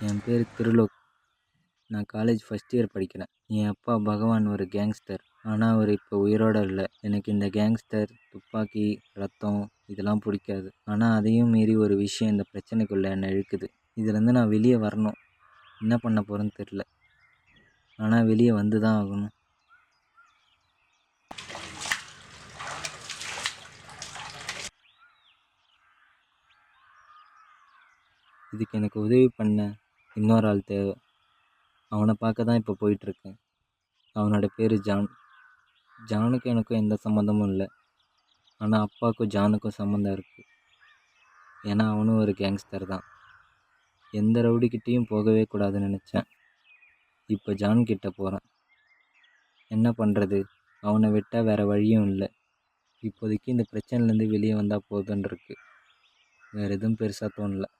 என் பேர் திருலோக். நான் college first year படிக்கிறேன். என் அப்பா பகவான் ஒரு கேங்ஸ்டர். ஆனால் அவர் இப்போ உயிரோடு இல்லை. எனக்கு இந்த கேங்ஸ்டர், துப்பாக்கி, ரத்தம் இதெல்லாம் பிடிக்காது. ஆனால் அதையும் மீறி ஒரு விஷயம் இந்த பிரச்சனைக்குள்ளே என்னை இழுக்குது. இதுலேருந்து நான் வெளியே வரணும். என்ன பண்ண போகிறேன்னு தெரில. ஆனால் வெளியே வந்து தான் ஆகணும். இதுக்கு எனக்கு உதவி பண்ண இன்னொரு ஆள் தேவை. அவனை பார்க்க தான் இப்போ போயிட்டுருக்கேன். அவனோட பேர் ஜான். ஜானுக்கும் எனக்கும் எந்த சம்மந்தமும் இல்லை. ஆனால் அப்பாவுக்கும் ஜானுக்கும் சம்மந்தம் இருக்குது. ஏன்னா அவனும் ஒரு கேங்ஸ்டர் தான். எந்த ரவுடிக்கிட்டேயும் போகவே கூடாதுன்னு நினச்சேன். இப்போ ஜான் கிட்ட போகிறேன். என்ன பண்ணுறது? அவனை விட்டால் வேறு வழியும் இல்லை. இப்போதைக்கு இந்த பிரச்சனைலேருந்து வெளியே வந்தால் போதுன்னு இருக்குது. வேறு எதுவும் பெருசாக தோணலை.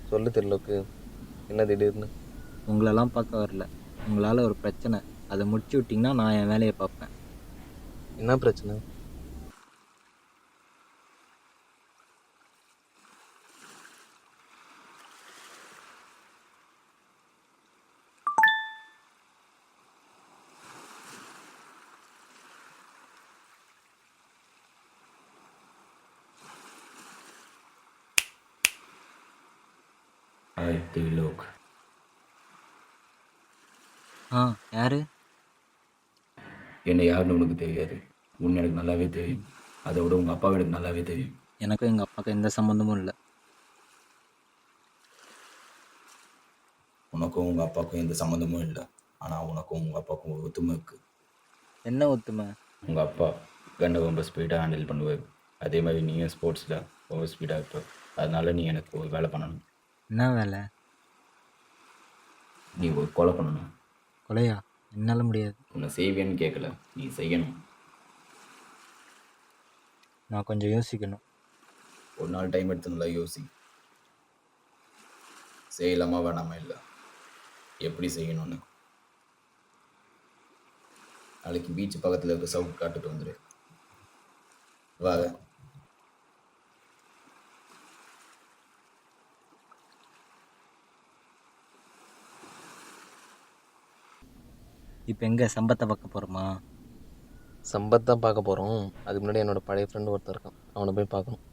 சொல்லு திருலோக்கு, என்ன திடீர்னு? உங்களெல்லாம் பார்க்க வரல. உங்களால் ஒரு பிரச்சனை. அதை முடிச்சு விட்டிங்கன்னா நான் என் வேலையை பார்ப்பேன். என்ன பிரச்சனை? திருலோக். யாரு? என்னை யாருன்னு உனக்கு தெரியாது. உன்னை எனக்கு நல்லாவே தெரியும். அதை விட உங்கள் அப்பாவை எனக்கு நல்லாவே தெரியும். எனக்கும் எங்கள் அப்பாவுக்கு எந்த சம்மந்தமும் இல்லை. உனக்கும் உங்கள் அப்பாவுக்கும் எந்த சம்மந்தமும் இல்லை. ஆனால் உனக்கும் உங்கள் அப்பாவுக்கும் ஒரு ஒத்துமை இருக்குது. என்ன ஒத்துமை? உங்கள் அப்பா கன்னை ரொம்ப ஸ்பீடாக ஹேண்டில் பண்ணுவார். அதே மாதிரி நீயும் ஸ்போர்ட்ஸில் ரொம்ப ஸ்பீடாக இருப்ப. அதனால நீ எனக்கு ஒரு வேலை பண்ணணும். என்ன வேலை? நீ ஒரு கொலை பண்ணணும். கொலையா? என்னால் முடியாது. உன்னை செய்வேன்னு கேட்கல, நீ செய்யணும். நான் கொஞ்சம் யோசிக்கணும். ஒரு நாள் டைம் எடுத்து நல்லா யோசி. செய்யலாமா வேணாமா இல்லை, எப்படி செய்யணும்னு. நாளைக்கு பீச் பக்கத்தில் இருக்க சவுட் காட்டுட்டு வந்துடு. வாங்க. இப்போ எங்கே சம்பத்தை பார்க்க போகிறோமா? சம்பத் தான் பார்க்க போகிறோம். அதுக்கு முன்னாடி என்னோட பழைய ஃப்ரெண்டு ஒருத்தர் இருக்கான், அவனை போய் பார்க்கணும்.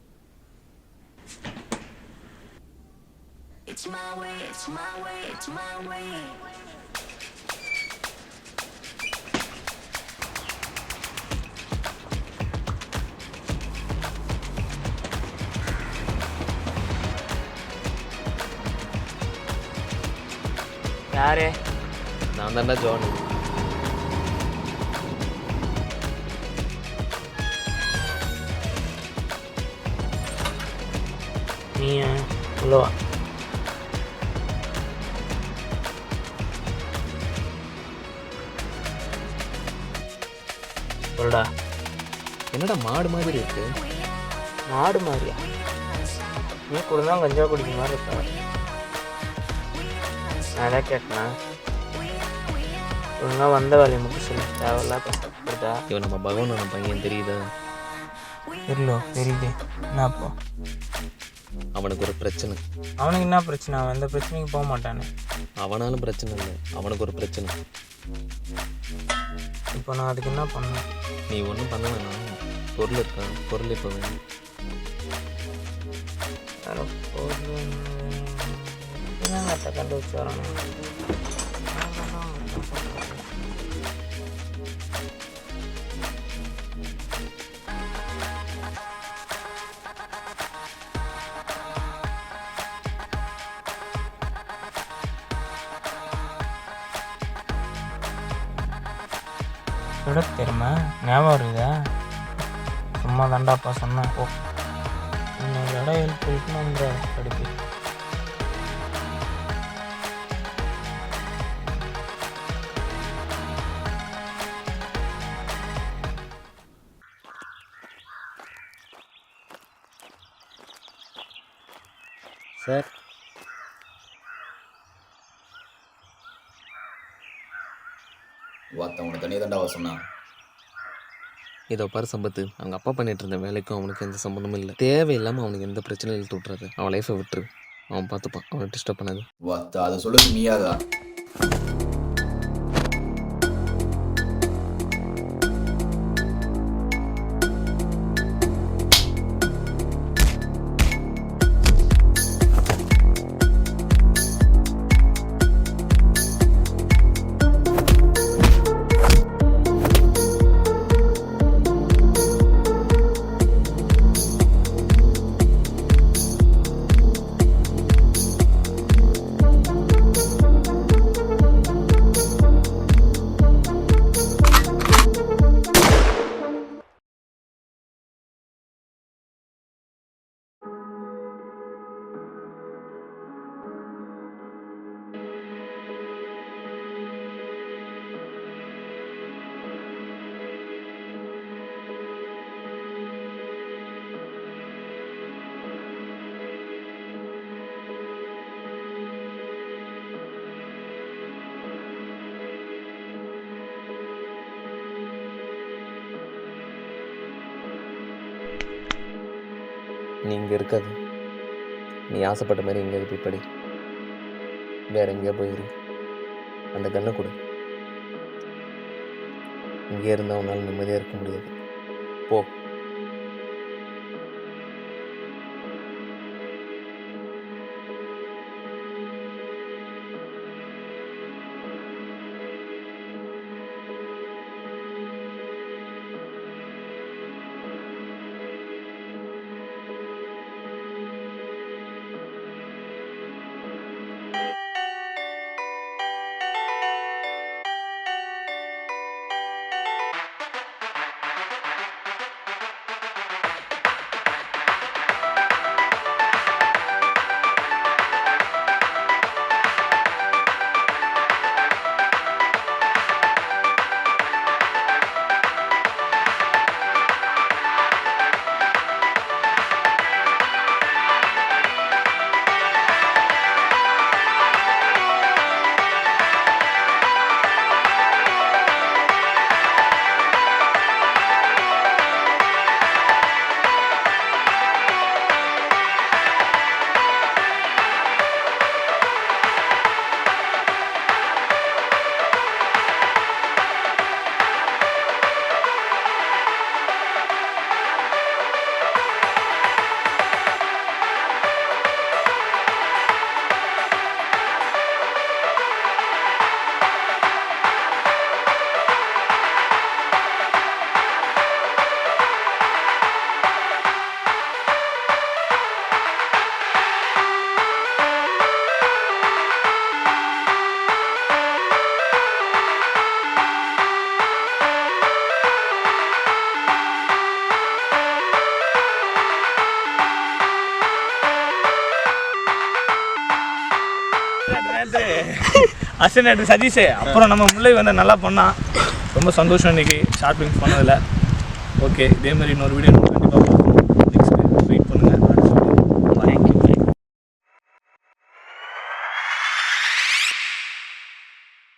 யாரு? நான் தான்டா ஜான். நீ உள்ளவா? சொல்டா. என்னடா மாடு மாதிரி இருக்கு? மாடு மாதிரியா? நீ கூட தான் கஞ்சா குடிக்க மாதிரி இருக்க. நான் எதாவது கேட்டேன். ஒழுங்காக வந்த வேலையை மட்டும் சொல்லி தேவையில்லாம் கஷ்டப்படுதா? இவன் நம்ம பகவானோட பையன், தெரியுதா? தெரியல. தெரியுது. என்னப்போ? அவனுக்கு ஒரு பிரச்சனை. அவனுக்கு என்ன பிரச்சனை? அவன் எந்த பிரச்சனைக்கு போக மாட்டானே. அவனாலும் பிரச்சனை இல்லை, அவனுக்கு ஒரு பிரச்சனை. இப்போ நான் அதுக்கு என்ன பண்ணேன்? நீ ஒன்றும் பண்ண வேணாம். பொருள் இருக்கான், பொருள் இப்போ வேணும். கண்டு வச்சு வரணும். தெரியுமா? ஞாபகம் இருக்குதா? சும்மா தாண்டாப்பா சொன்னேன். ஓ இன்னொரு இடம் ஹெல்ப் பண்ணிட்டு கடுப்பு. சார் ஒருத்தவனை தனியாக தாண்டா சொன்னான். இதோ பாரு சம்பத்து, அவங்க அப்பா பண்ணிட்டு இருந்த வேலைக்கும் அவனுக்கு எந்த சம்மந்தமும் இல்லை. தேவையில்லாமல் அவனுக்கு எந்த பிரச்சனையும் இழுத்து விட்றாது. அவன் லைஃப்பை விட்டுரு, அவன் பார்த்துப்பான். அவனை டிஸ்டர்ப் பண்ணாது. அதை சொல்லுறது நீயாதா? நீ இங்கே இருக்காது. நீ ஆசைப்பட்ட மாதிரி எங்கேயாவது போய் படி, வேற எங்கேயா போயிரு. அந்த கண்ணை கொடு. இங்கே இருந்தால் உன்னால் நிம்மதியாக இருக்க முடியாது. போ. அசிஸ்டன்ட் சதீஷ் அப்புறம் நம்ம முல்லை வந்து நல்லா பண்ணான். ரொம்ப சந்தோஷம் இன்றைக்கி ஷார்ட் ஃபிலிம்ஸ் பண்ணதில்லை. ஓகே, இதே மாதிரி இன்னொரு வீடியோ